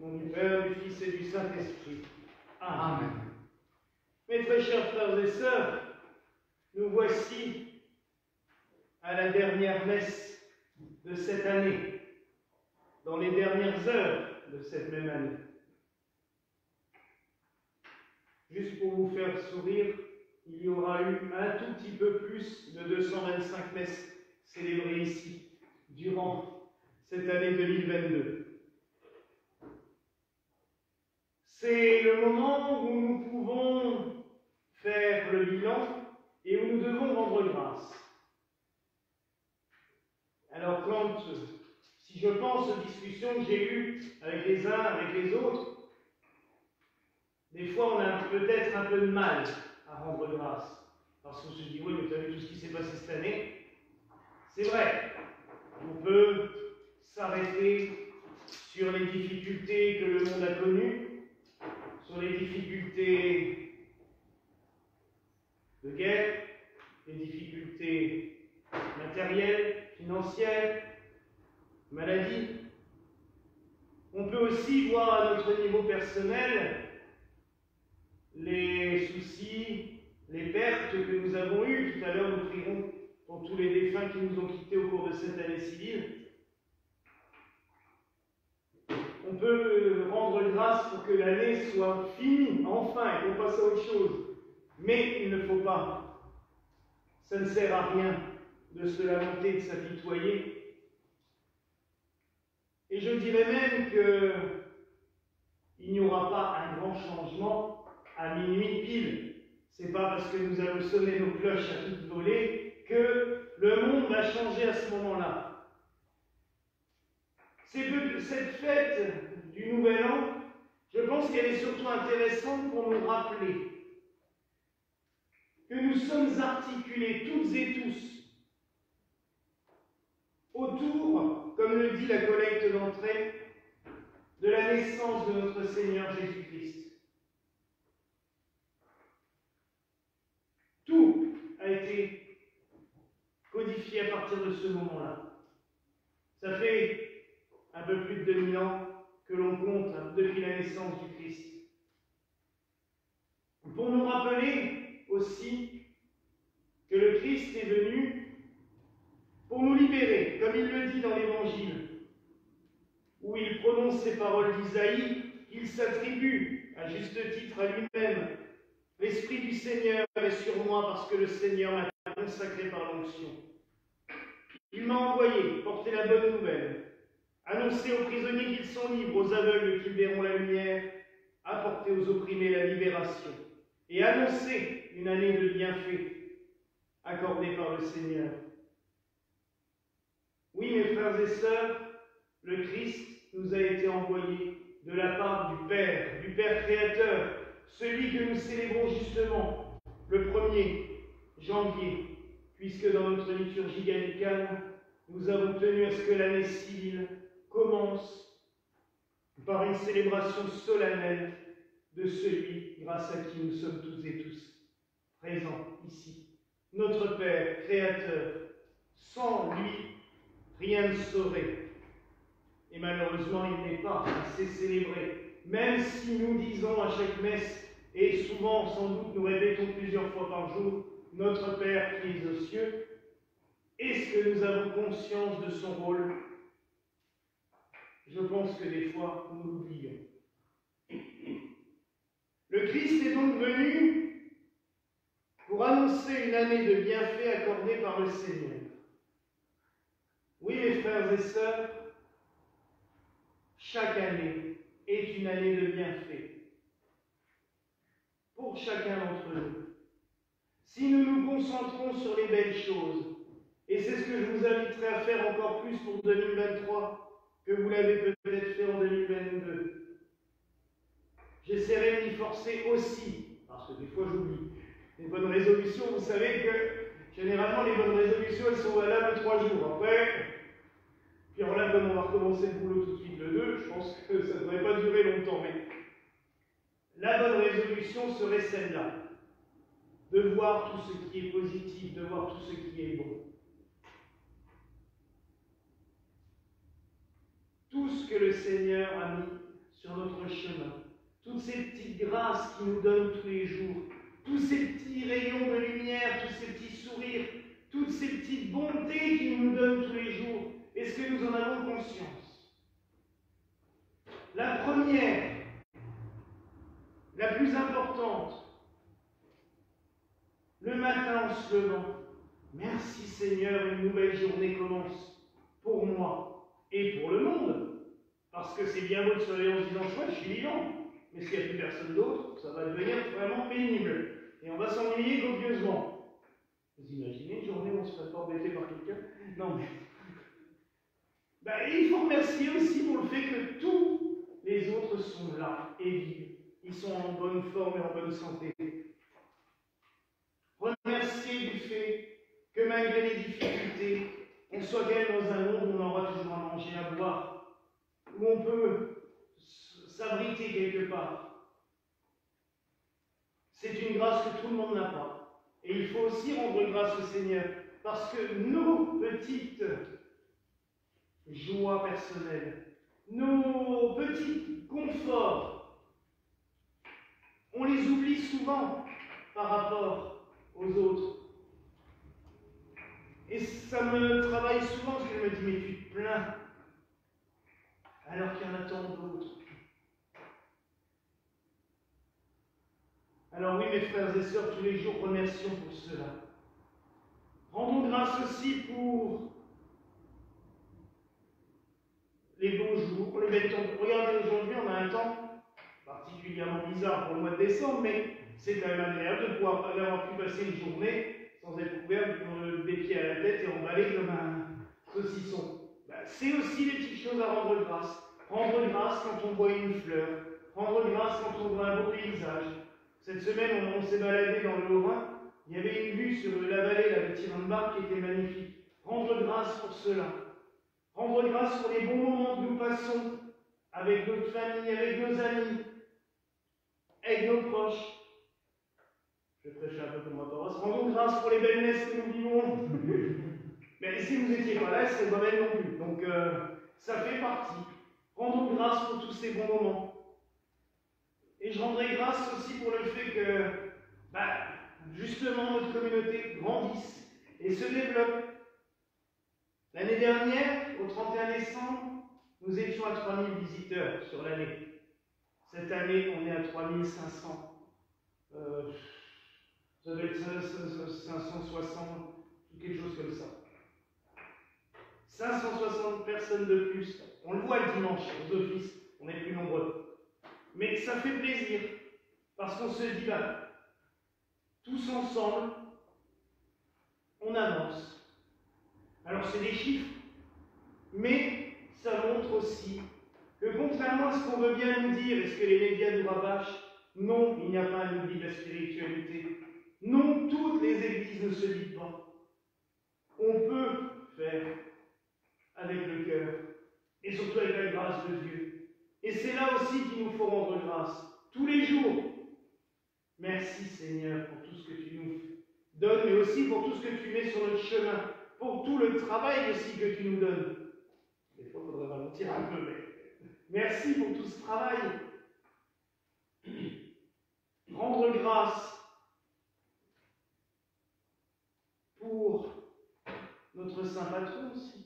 nom du Père, du Fils et du Saint-Esprit. Amen. Amen. Mes très chers frères et sœurs, nous voici à la dernière messe de cette année, dans les dernières heures de cette même année. Juste pour vous faire sourire, il y aura eu un tout petit peu plus de 225 messes célébrées ici durant cette année 2022. C'est le moment où nous pouvons faire le bilan et où nous devons rendre grâce. Alors si je pense aux discussions que j'ai eues avec les uns, avec les autres, des fois on a peut-être un peu de mal à rendre grâce. Parce qu'on se dit, oui, mais tu as vu tout ce qui s'est passé cette année. C'est vrai, on peut s'arrêter sur les difficultés que le monde a connues, sur les difficultés de guerre, les difficultés matérielles, financières, maladies. On peut aussi voir à notre niveau personnel les soucis, les pertes que nous avons eues. Tout à l'heure, nous prierons pour tous les défunts qui nous ont quittés au cours de cette année civile. On peut rendre grâce pour que l'année soit finie, enfin, et qu'on passe à autre chose. Mais il ne faut pas. Ça ne sert à rien de se lamenter, de s'apitoyer. Et je dirais même qu'il n'y aura pas un grand changement à minuit pile. C'est pas parce que nous allons sonner nos cloches à toute volée que le monde va changer à ce moment-là. Cette fête du Nouvel An, je pense qu'elle est surtout intéressante pour nous rappeler que nous sommes articulés toutes et tous autour, comme le dit la collecte d'entrée, de la naissance de notre Seigneur Jésus-Christ. Tout a été codifié à partir de ce moment-là. Ça fait un peu plus de 2000 ans que l'on compte depuis la naissance du Christ. Pour nous rappeler aussi que le Christ est venu pour nous libérer, comme il le dit dans l'Évangile, où il prononce ces paroles d'Isaïe, qu'il s'attribue à juste titre à lui-même. L'Esprit du Seigneur est sur moi parce que le Seigneur m'a consacré par l'onction. Il m'a envoyé porter la bonne nouvelle, annoncer aux prisonniers qu'ils sont libres, aux aveugles qu'ils verront la lumière, apporter aux opprimés la libération et annoncer une année de bienfaits accordée par le Seigneur. Oui, mes frères et sœurs, le Christ nous a été envoyé de la part du Père créateur, celui que nous célébrons justement le 1er janvier, puisque dans notre liturgie gallicane, nous avons tenu à ce que l'année civile commence par une célébration solennelle de celui grâce à qui nous sommes toutes et tous présents ici. Notre Père créateur, sans lui, rien ne saurait. Et malheureusement, il n'est pas assez célébré. Même si nous disons à chaque messe, et souvent sans doute nous répétons plusieurs fois par jour, notre Père qui es aux cieux, est-ce que nous avons conscience de son rôle? Je pense que des fois, nous l'oublions. Le Christ est donc venu pour annoncer une année de bienfaits accordée par le Seigneur. Oui, mes frères et sœurs, chaque année est une année de bienfaits pour chacun d'entre nous. Si nous nous concentrons sur les belles choses, et c'est ce que je vous inviterai à faire encore plus pour 2023, que vous l'avez peut-être fait en 2022, j'essaierai de m'y forcer aussi, parce que des fois j'oublie. Les bonnes résolutions, vous savez que généralement les bonnes résolutions, elles sont valables 3 jours. Après, puis alors là, comme on va recommencer le boulot tout de suite le 2, je pense que ça ne devrait pas durer longtemps, mais la bonne résolution serait celle-là, de voir tout ce qui est positif, de voir tout ce qui est bon. Tout ce que le Seigneur a mis sur sur notre chemin, toutes ces petites grâces qu'il nous donne tous les jours, tous ces petits rayons de lumière, tous ces petits sourires, toutes ces petites bontés qu'il nous donne tous les jours, est-ce que nous en avons conscience? La première, la plus importante, le matin en se levant, merci Seigneur, une nouvelle journée commence pour moi et pour le monde. Parce que c'est bien beau de se réveiller en se disant chouette, je suis vivant, mais s'il n'y a plus personne d'autre, ça va devenir vraiment pénible. Et on va s'ennuyer copieusement. Vous imaginez une journée où on ne se ferait pas embêter par quelqu'un? Non mais. Il faut remercier aussi pour le fait que tous les autres sont là et vivent. Ils sont en bonne forme et en bonne santé. Remercier du fait que malgré les difficultés, on soit quand même dans un monde où on aura toujours à manger, à boire, où on peut s'abriter quelque part. C'est une grâce que tout le monde n'a pas. Et il faut aussi rendre grâce au Seigneur, parce que nos petites joies personnelles, nos petits conforts, on les oublie souvent par rapport aux autres. Et ça me travaille souvent parce que je me dis, mais tu te plains, alors qu'il y en a tant d'autres. Alors oui, mes frères et sœurs, tous les jours, remercions pour cela. Rendons grâce aussi pour les beaux jours, les belles temps. Regardez, aujourd'hui, on a un temps particulièrement bizarre pour le mois de décembre, mais c'est quand même agréable de pouvoir avoir pu passer une journée sans être couvert des pieds à la tête et emballé comme un saucisson. C'est aussi des petites choses à rendre grâce. Rendre grâce quand on voit une fleur. Rendre grâce quand on voit un beau paysage. Cette semaine, on s'est baladé dans le Haut-Rhin. Il y avait une vue sur la vallée de Thirenbach qui était magnifique. Rendre grâce pour cela. Rendre grâce pour les bons moments que nous passons avec notre famille, avec nos amis, avec nos proches. Je vais prêcher un peu pour ma paroisse. Rendons grâce pour les belles messes que nous vivons. Mais si vous n'étiez pas là, ce serait pas belle non plus. Donc, ça fait partie. Rendons grâce pour tous ces bons moments. Et je rendrai grâce aussi pour le fait que, justement, notre communauté grandisse et se développe. L'année dernière, au 31 décembre, nous étions à 3000 visiteurs sur l'année. Cette année, on est à 3500. Ça doit être 560, quelque chose comme ça. 560 personnes de plus. On le voit le dimanche, aux offices, on est plus nombreux. Mais ça fait plaisir, parce qu'on se dit, tous ensemble, on avance. Alors c'est des chiffres, mais ça montre aussi que contrairement à ce qu'on veut bien nous dire, et ce que les médias nous rabâchent, non, il n'y a pas un oubli de la spiritualité. Non, toutes les églises ne se vident pas. On peut faire avec le cœur, et surtout avec la grâce de Dieu. Et c'est là aussi qu'il nous faut rendre grâce, tous les jours. Merci Seigneur pour tout ce que tu nous donnes, mais aussi pour tout ce que tu mets sur notre chemin, pour tout le travail aussi que tu nous donnes. Des fois, il faudrait ralentir un peu, mais merci pour tout ce travail. Rendre grâce pour notre saint patron aussi.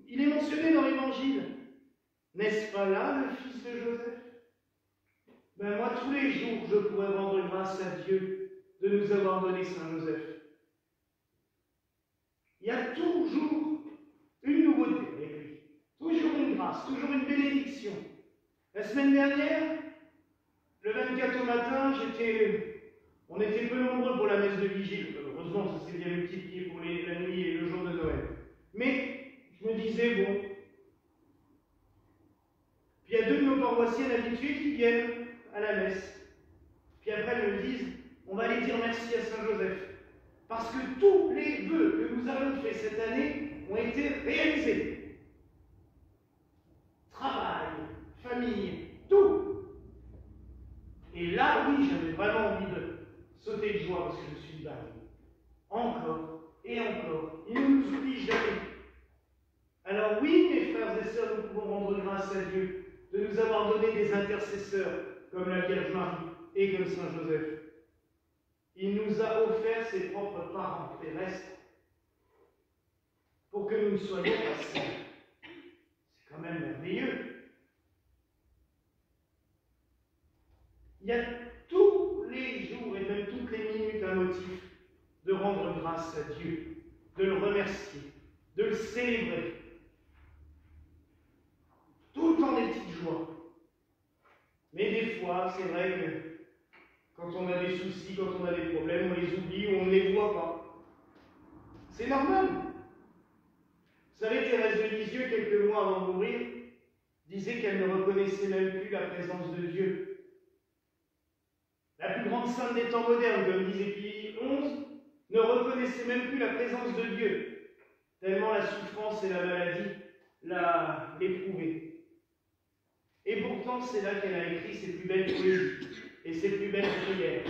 Il est mentionné dans l'Évangile. N'est-ce pas là le fils de Joseph? Moi, tous les jours, je pourrais rendre grâce à Dieu de nous avoir donné Saint Joseph. Il y a toujours une nouveauté avec lui. Toujours une grâce, toujours une bénédiction. La semaine dernière, le 24 au matin, on était peu nombreux pour la messe de vigile. Heureusement, ça s'est bien multiplié pour la nuit et le jour de Noël. Mais je me disais, bon, puis il y a deux de nos paroissiennes habituées qui viennent à la messe. Puis après, elles me disent, on va aller dire merci à Saint Joseph. Parce que tous les vœux que nous avons faits cette année ont été réalisés. Travail, famille, tout. Et là, oui, j'avais vraiment envie de sauter de joie parce que je me suis dit, encore et encore, il ne nous oublie jamais. Alors oui, mes frères et sœurs, nous pouvons rendre grâce à Dieu de nous avoir donné des intercesseurs comme la Vierge Marie et comme Saint Joseph. Il nous a offert ses propres parents terrestres pour que nous ne soyons pas seuls. C'est quand même merveilleux. Il y a tous les jours et même toutes les minutes un motif de rendre grâce à Dieu, de le remercier, de le célébrer. Tout le temps des petites joies. Mais des fois, c'est vrai que quand on a des soucis, quand on a des problèmes, on les oublie ou on ne les voit pas. C'est normal. Vous savez, Thérèse de Lisieux, quelques mois avant de mourir, disait qu'elle ne reconnaissait même plus la présence de Dieu. La plus grande sainte des temps modernes, comme disait Pie XI, ne reconnaissait même plus la présence de Dieu, tellement la souffrance et la maladie l'éprouvaient. Et pourtant, c'est là qu'elle a écrit ses plus belles poésies et ses plus belles prières.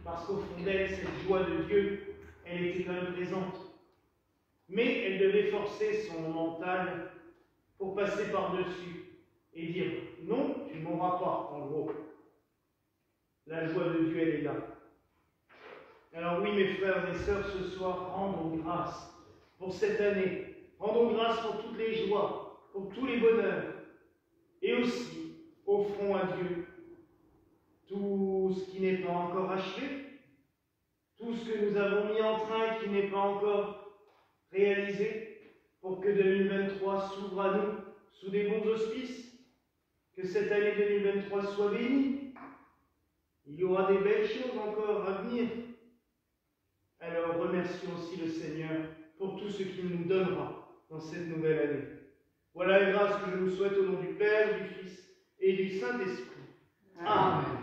Parce qu'au fond d'elle, cette joie de Dieu, elle était quand même présente. Mais elle devait forcer son mental pour passer par-dessus et dire « Non, tu ne mourras pas, en gros. » La joie de Dieu, elle est là. Alors oui, mes frères et sœurs, ce soir, rendons grâce pour cette année. Rendons grâce pour toutes les joies, pour tous les bonheurs. Et aussi, offrons à Dieu tout ce qui n'est pas encore achevé, tout ce que nous avons mis en train qui n'est pas encore réalisé, pour que 2023 s'ouvre à nous sous des bons auspices, que cette année 2023 soit bénie. Il y aura des belles choses encore à venir. Alors remercions aussi le Seigneur pour tout ce qu'il nous donnera dans cette nouvelle année. Voilà la grâce que je vous souhaite au nom du Père, du Fils et du Saint-Esprit. Amen.